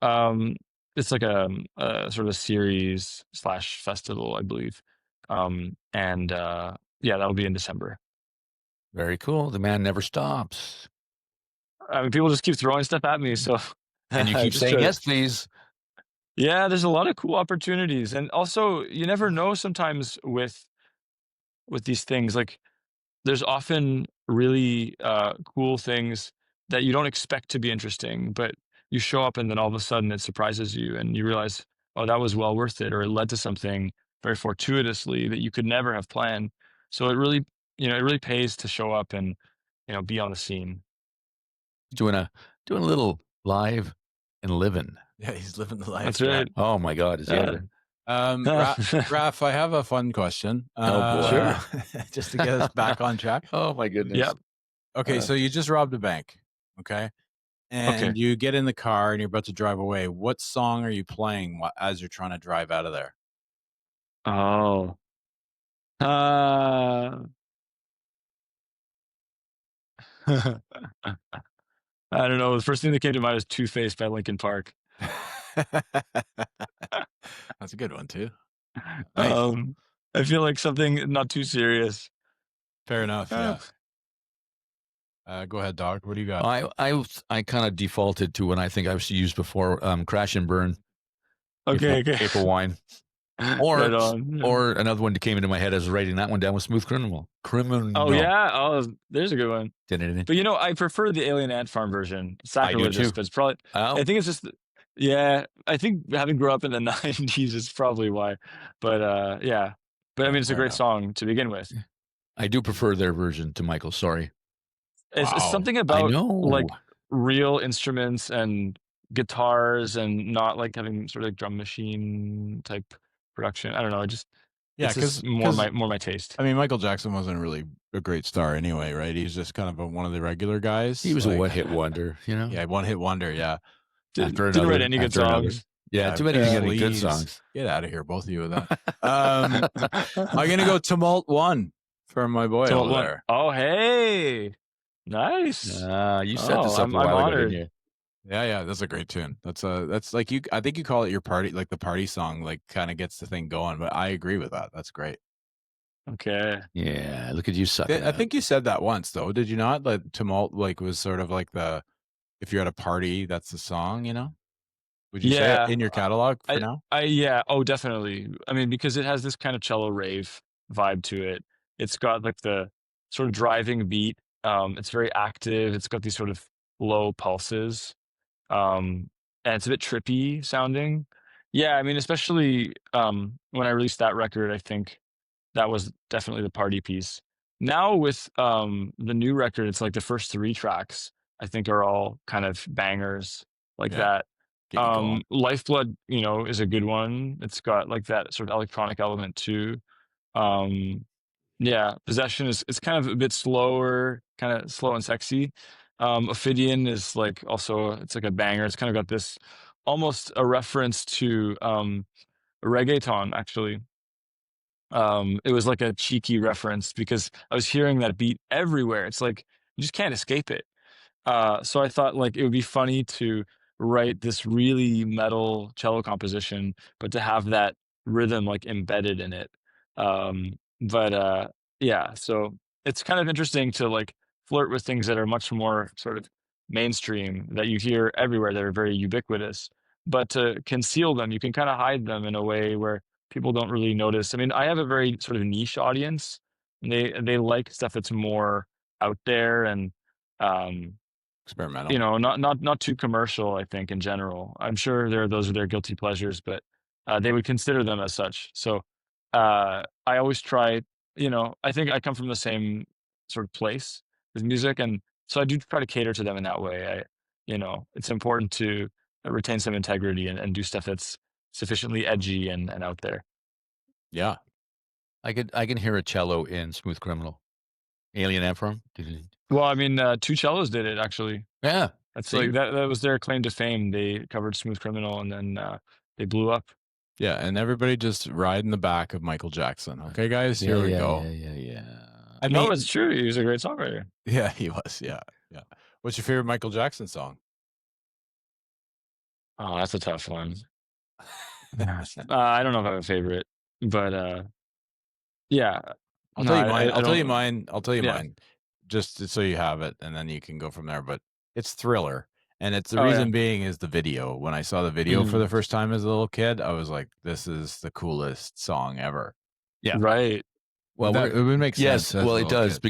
S4: it's like a sort of series slash festival, I believe. And yeah, that'll be in December.
S2: Very cool. The man never stops.
S4: I mean, people just keep throwing stuff at me, so
S2: And you
S4: I
S2: keep
S4: just
S2: saying
S4: try to-
S2: yes, please.
S4: Yeah, there's a lot of cool opportunities, and also you never know sometimes with these things. Like there's often really cool things that you don't expect to be interesting, but you show up and then all of a sudden it surprises you and you realize, oh, that was well worth it, or it led to something very fortuitously that you could never have planned. So it really, it really pays to show up and, be on the scene.
S2: Doing a little live and living.
S3: Yeah, he's living the life.
S4: That's right.
S2: Oh my God, is he
S4: Yeah.
S2: ever?
S3: Raph, I have a fun question.
S2: Oh, boy.
S4: Sure.
S3: Just to get us back on track.
S2: Oh my goodness.
S4: Yeah.
S3: Okay, so you just robbed a bank, okay? And
S4: Okay.
S3: you get in the car and you're about to drive away. What song are you playing as you're trying to drive out of there?
S4: Oh. Uh, I don't know. The first thing that came to mind was Two-Face by Linkin Park.
S3: That's a good one too. Nice.
S4: I feel like something not too serious.
S3: Fair enough. Yeah. Go ahead, Doc. What do you got?
S2: I kind of defaulted to when I think I've used before. Crash and Burn.
S4: Okay,
S2: April Wine. Or
S4: right on.
S2: or another one that came into my head as writing that one down was Smooth Criminal.
S4: Oh yeah. Oh, there's a good one.
S2: Did
S4: But I prefer the Alien Ant Farm version. Sacrilegious,
S2: too.
S4: but it's probably.
S2: Oh,
S4: I think it's just. Yeah, I think having grown up in the '90s is probably why. But yeah. But I mean, it's a
S3: Fair
S4: great
S3: enough.
S4: song to begin with.
S2: I do prefer their version to Michael. Sorry.
S4: It's
S3: Wow.
S4: something
S2: I
S4: about
S2: know.
S4: like real instruments and guitars and not like having sort of like drum machine type production. I don't know.
S3: Yeah,
S4: it's just
S3: because
S4: more my taste.
S3: I mean, Michael Jackson wasn't really a great star anyway, right? He's just kind of one of the regular guys.
S2: He was
S3: like,
S2: a one-hit wonder,
S3: Yeah, one-hit wonder. Yeah.
S4: Didn't write any good songs.
S2: Yeah, too many good
S3: please.
S2: songs.
S3: Get out of here, both of you with that. I'm gonna go Tumult 1 for my boy
S4: So
S3: over
S4: what-
S3: there.
S4: Oh, hey, nice.
S2: You set this up
S4: I'm
S2: a while ago,
S4: honored.
S2: didn't you?
S3: Yeah, that's a great tune. That's like you. I think you call it your party, like the party song, like kind of gets the thing going. But I agree with that. That's great.
S4: Okay.
S2: Yeah, look at you sucking.
S3: I think you said that once though, did you not? Like Tumult, like was sort of like the if you're at a party, that's the song. Would you say
S4: Yeah.
S3: it in your catalog for now?
S4: Yeah. Oh, definitely. I mean, because it has this kind of cello rave vibe to it. It's got like the sort of driving beat. It's very active. It's got these sort of low pulses. And it's a bit trippy sounding. Yeah, I mean, especially when I released that record, I think that was definitely the party piece. Now with the new record, it's like the first 3 tracks I think are all kind of bangers like
S3: Yeah.
S4: that.
S3: get you going.
S4: Lifeblood, is a good one. It's got like that sort of electronic element too. Um, yeah, Possession is it's kind of a bit slower, kind of slow and sexy. Ophidian is like also it's like a banger. It's kind of got this almost a reference to reggaeton actually. It was like a cheeky reference because I was hearing that beat everywhere. It's like you just can't escape it. So I thought like it would be funny to write this really metal cello composition, but to have that rhythm like embedded in it. But yeah, so it's kind of interesting to like flirt with things that are much more sort of mainstream that you hear everywhere that are very ubiquitous, but to conceal them, you can kind of hide them in a way where people don't really notice. I mean, I have a very sort of niche audience. And they like stuff that's more out there and um
S3: Experimental.
S4: not too commercial, I think, in general. I'm sure there are those with their guilty pleasures, but they would consider them as such. So I always try, I think I come from the same sort of place with music, and so I do try to cater to them in that way. It's important to retain some integrity and do stuff that's sufficiently edgy and out there.
S3: Yeah.
S2: I can hear a cello in Smooth Criminal. Alien Ant Farm.
S4: Well, I mean, Two Cellos did it actually.
S2: Yeah.
S4: That's
S2: See?
S4: like that was their claim to fame. They covered Smooth Criminal and then they blew up.
S3: Yeah, and everybody just ride in the back of Michael Jackson. Okay, guys, here we go.
S2: Yeah.
S3: I
S4: No,
S3: mean,
S4: it's true. He was a great songwriter.
S3: yeah, he was. Yeah. What's your favorite Michael Jackson song?
S4: Oh, that's a tough one. I don't know if I have a favorite, but yeah.
S3: I'll
S4: No,
S3: tell you
S4: I-
S3: mine.
S4: I
S3: I'll tell you
S4: don't-
S3: mine. I'll tell you
S4: Yeah.
S3: mine, just so you have it, and then you can go from there. But it's Thriller, and it's the
S4: Oh,
S3: reason
S4: yeah.
S3: being is the video. When I saw the video for the first time as a little kid, I was like, "This is the coolest song ever."
S2: Yeah.
S4: Right.
S2: Well,
S3: it would make
S2: yes,
S3: sense. as
S2: well,
S3: a
S2: it
S3: little
S2: does
S3: kid.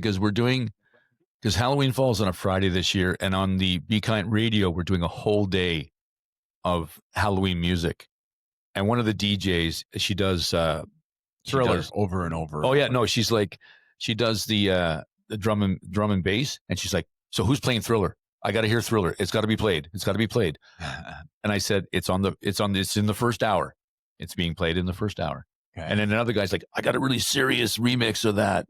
S2: because Halloween falls on a Friday this year, and on the Be Kind Radio, we're doing a whole day of Halloween music. And one of the DJs, she does
S3: Thriller over and over.
S2: Oh
S3: and
S2: yeah,
S3: over.
S2: no, she does the drum and bass, and she's like, "So who's playing Thriller? I got to hear Thriller. It's got to be played. It's got to be played." And I said, "It's in the first hour. It's being played in the first hour."
S3: Okay.
S2: And then another guy's like, "I got a really serious remix of that."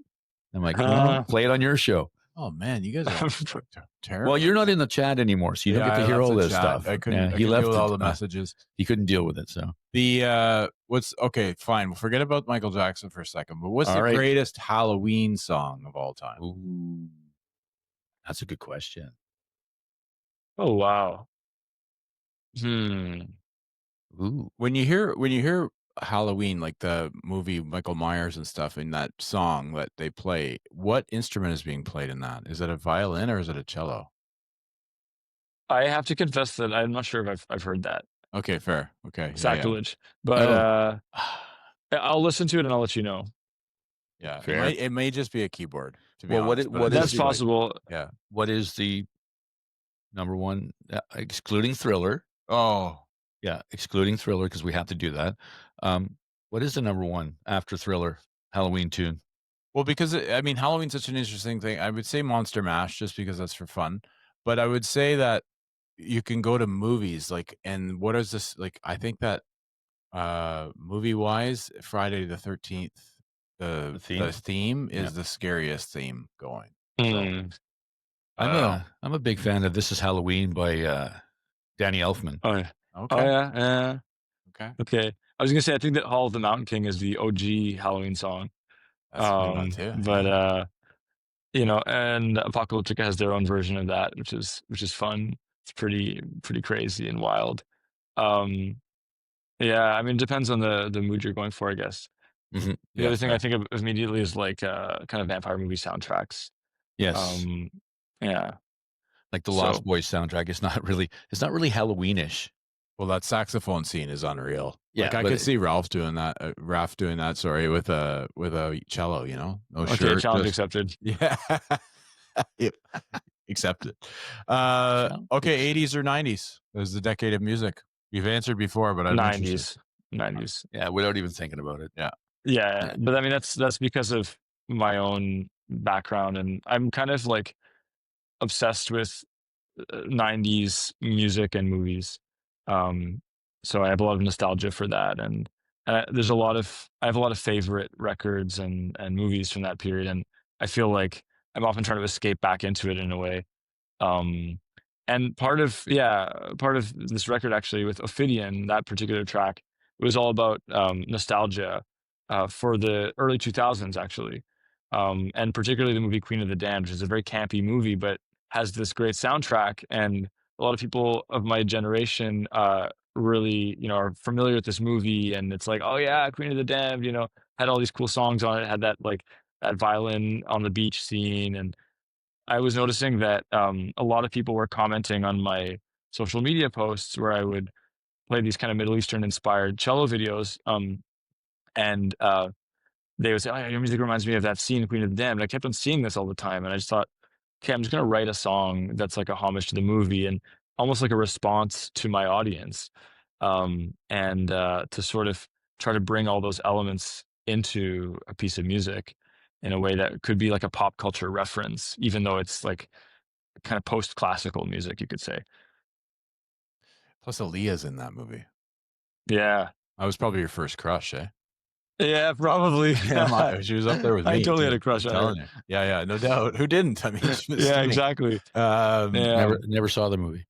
S2: I'm like, "Well, play it on your show."
S3: Oh man, you guys are terrible.
S2: Well, you're not in the chat anymore, so you don't get to
S3: I
S2: hear
S3: left
S2: all
S3: the
S2: this
S3: chat.
S2: stuff.
S3: I couldn't.
S2: He left
S3: deal with all the
S2: it,
S3: messages.
S2: he couldn't deal with it. So
S3: The what's okay? Fine. We'll forget about Michael Jackson for a second. But what's
S2: All
S3: the
S2: right.
S3: greatest Halloween song of all time?
S2: Ooh, that's a good question.
S4: Oh wow.
S2: Ooh,
S3: When you hear Halloween, like the movie Michael Myers and stuff, in that song that they play, what instrument is being played in that? Is it a violin or is it a cello?
S4: I have to confess that I'm not sure if I've heard that.
S3: Okay, fair. Okay, yeah,
S4: Sacrilege. But I'll listen to it and I'll let you know.
S3: yeah.
S2: Fair.
S3: It may just be a keyboard. To be
S2: Well, what
S3: honest,
S2: it-
S3: but
S2: what
S3: it
S2: is
S4: That's
S3: just be like-
S4: possible.
S3: yeah.
S2: what is the number one, excluding Thriller?
S3: Oh,
S2: Yeah, excluding Thriller because we have to do that. What is the number one after Thriller Halloween tune?
S3: well, because Halloween's such an interesting thing. I would say Monster Mash just because that's for fun, but I would say that you can go to movies and what is this like? I think that movie wise, Friday the 13th, the theme is the scariest theme going.
S4: Mm.
S2: I'm a big fan of "This Is Halloween" by Danny Elfman.
S4: Oh, yeah.
S3: Okay.
S4: Oh yeah.
S3: Okay.
S4: Okay. I was gonna say I think that Hall of the Mountain King is the OG Halloween song.
S3: That's a good one too.
S4: But and Apocalyptica has their own version of that, which is fun. It's pretty crazy and wild. Yeah, I mean, it depends on the mood you're going for, I guess.
S2: Mhm.
S4: The other thing I think of immediately is like kind of vampire movie soundtracks.
S2: Yes,
S4: Yeah.
S2: like the Lost
S4: so-
S2: Boys soundtrack. It's not really Halloweenish.
S3: Well, that saxophone scene is unreal.
S2: Yeah,
S3: like I
S2: but
S3: could
S2: it-
S3: see Raph doing that. Sorry, with a cello. No
S4: Okay,
S3: shirt.
S4: challenge
S3: just-
S4: accepted.
S3: Yeah. Yep. Accepted. Okay, 80s or 90s is the decade of music. You've answered before, but I'm interested.
S4: 90s.
S2: Yeah, without even thinking about it.
S4: Yeah, but I mean that's because of my own background, and I'm kind of like obsessed with 90s music and movies. So I have a lot of nostalgia for that, and I have a lot of favorite records and movies from that period, and I feel like I'm often trying to escape back into it in a way. Um, and part of this record actually with Ophidian, that particular track, it was all about nostalgia for the early 2000s actually, and particularly the movie Queen of the Damned, which is a very campy movie, but has this great soundtrack. And a lot of people of my generation really, are familiar with this movie, and it's like, oh yeah, Queen of the Damned, had all these cool songs on it, had that like that violin on the beach scene. And I was noticing that a lot of people were commenting on my social media posts where I would play these kind of Middle Eastern inspired cello videos, and they would say, "Oh, your music reminds me of that scene in Queen of the Damned." And I kept on seeing this all the time, and I just thought, okay, I'm just gonna write a song that's like a homage to the movie and almost like a response to my audience, and to sort of try to bring all those elements into a piece of music in a way that could be like a pop culture reference, even though it's like kind of post classical music, you could say.
S3: Plus, Aaliyah's in that movie.
S4: Yeah.
S3: I was probably your first crush, eh?
S4: Yeah, probably.
S3: She was up there with me.
S4: I totally had a crush
S3: I'm
S4: on her.
S3: telling you. Yeah, no doubt. Who didn't? I mean, she was
S4: Yeah,
S3: stunning.
S4: exactly.
S3: Yeah.
S2: Never saw the movie.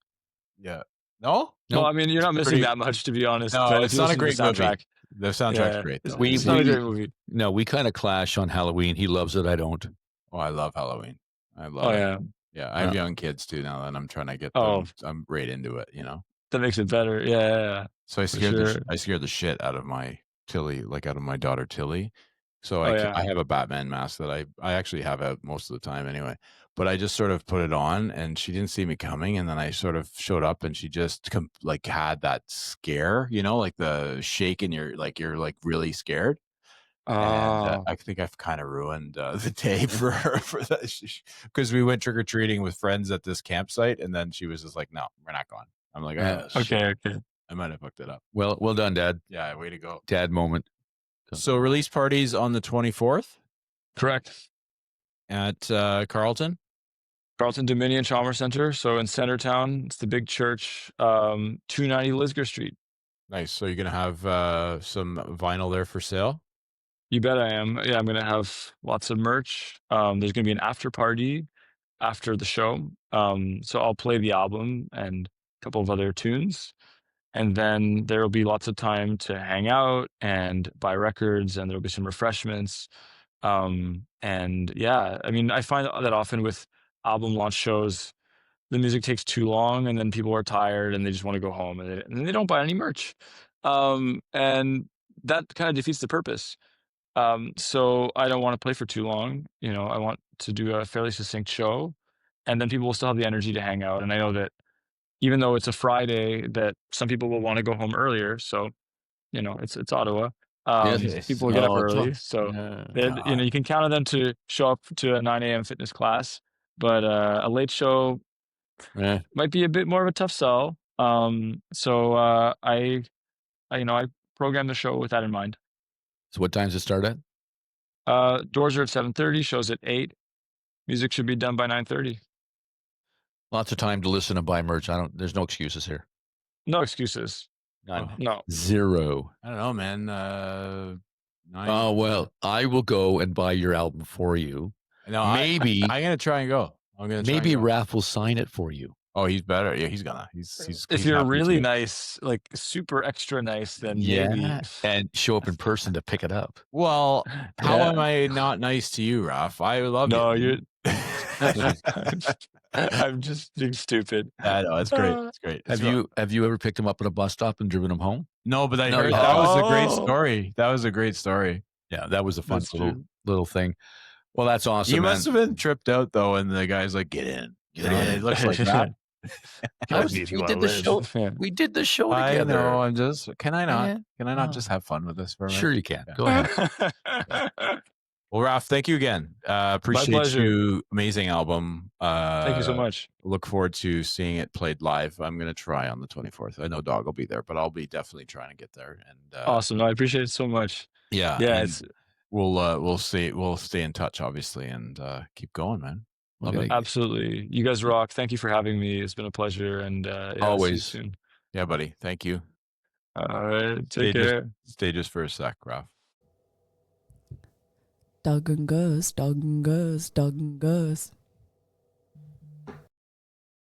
S3: No?
S4: Well,
S2: Nope.
S4: I mean, you're not missing
S3: pretty-
S4: that much, to be honest.
S3: No,
S4: if
S3: it's
S4: you
S3: not a
S4: listen to
S3: great
S4: the soundtrack.
S3: movie. The soundtrack's great, though.
S4: It's not a great movie.
S2: No, we kind of clash on Halloween. He loves it. I don't.
S3: Oh, I love Halloween. I love
S4: Oh
S3: it.
S4: yeah,
S3: Yeah, I have young kids too now, and I'm trying to get
S4: Oh.
S3: them. I'm right into it,
S4: that makes it better. Yeah.
S3: So I
S4: For
S3: scared
S4: sure.
S3: I scared the shit out of my Tilly, like out of my daughter Tilly. So
S4: Oh, yeah.
S3: I have a Batman mask that I actually have out most of the time anyway. But I just sort of put it on, and she didn't see me coming, and then I sort of showed up, and she just like had that scare, like the shake in you're like really scared. And
S4: Oh.
S3: I think I've kind of ruined the day for her for that, because we went trick or treating with friends at this campsite, and then she was just like, "No, we're not going." I'm like,
S2: Yeah.
S3: "Oh, shit.
S4: Okay.
S3: I might have fucked it up."
S2: Well done, Dad.
S3: Yeah, way to go.
S2: Dad moment.
S3: So release parties on the 24th
S4: Correct.
S3: at Carlton.
S4: Carlton Dominion Trauma Center. So in Centertown, it's the big church, 290 Lisgar Street.
S3: Nice. So you're gonna have some vinyl there for sale.
S4: You bet I am. Yeah, I'm gonna have lots of merch. There's gonna be an after party after the show. So I'll play the album and a couple of other tunes. And then there will be lots of time to hang out and buy records, and there'll be some refreshments. And yeah, I mean, I find that often with album launch shows, the music takes too long, and then people are tired and they just want to go home, and they don't buy any merch. And that kind of defeats the purpose. So I don't want to play for too long. I want to do a fairly succinct show, and then people will still have the energy to hang out. And I know that even though it's a Friday, that some people will want to go home earlier. So, it's Ottawa.
S2: Yes.
S4: People will get up
S2: Oh, it's
S4: early.
S2: fun.
S4: So,
S2: Yeah.
S4: you can count on them to show up to a 9 a.m. fitness class. But a late show
S2: Yeah.
S4: might be a bit more of a tough sell. So I program the show with that in mind.
S2: So what time's it start at?
S4: Doors are at 7:30. Shows at 8. Music should be done by 9:30.
S2: Lots of time to listen and buy merch. There's no excuses here.
S4: No excuses.
S2: None.
S4: No.
S2: Zero.
S3: I don't know, man. 9.
S2: Oh, well, I will go and buy your album for you.
S3: No,
S2: Maybe
S3: I'm gonna try and go. I'm gonna. Try
S2: maybe
S3: and go.
S2: Raph will sign it for you.
S3: Oh, he's better. Yeah, he's gonna. He's
S4: If you're really nice, like super extra nice, then maybe.
S2: And show up in person to pick it up.
S3: Well, how
S4: Yeah.
S3: am I not nice to you, Raph? I love
S4: No,
S3: you.
S4: I'm just being stupid.
S3: I know, it's great. It's great.
S2: Have you ever picked him up at a bus stop and driven him home?
S3: No, but I
S2: No,
S3: heard
S2: yeah.
S3: that was a great
S4: Oh.
S3: story. That was a great story.
S2: Yeah, that was a fun
S4: That's true.
S2: little thing. Well, that's awesome.
S3: You
S2: man.
S3: must have been tripped out though, and the guy's like, "Get in, get in." It looks like that.
S2: We did the show.
S4: Yeah.
S2: We did the show
S3: I
S2: together.
S3: know. I'm just. Can I not?
S2: Yeah.
S3: Can I not
S2: Oh.
S3: just have fun with this for a minute?
S2: Sure, you can.
S3: Yeah.
S2: Go ahead.
S3: Well, Raph, thank you again. Appreciate
S4: pleasure.
S3: you. Amazing album.
S4: Thank you so much.
S3: Look forward to seeing it played live. I'm going to try on the 24th. I know Dog will be there, but I'll be definitely trying to get there. And
S4: Awesome. No, I appreciate it so much.
S3: yeah,
S4: Yeah,
S3: and
S4: it's
S3: we'll stay in touch, obviously, and keep going, man. Love
S2: Okay.
S3: it.
S4: absolutely. You guys rock. Thank you for having me. It's been a pleasure. And yeah, I'll see you
S2: Always.
S4: soon.
S3: Yeah, buddy. Thank you.
S4: All right. Take care.
S3: Stay just for a sec, Raph.
S1: Dog and Gus, Dog and Gus, Dog and Gus.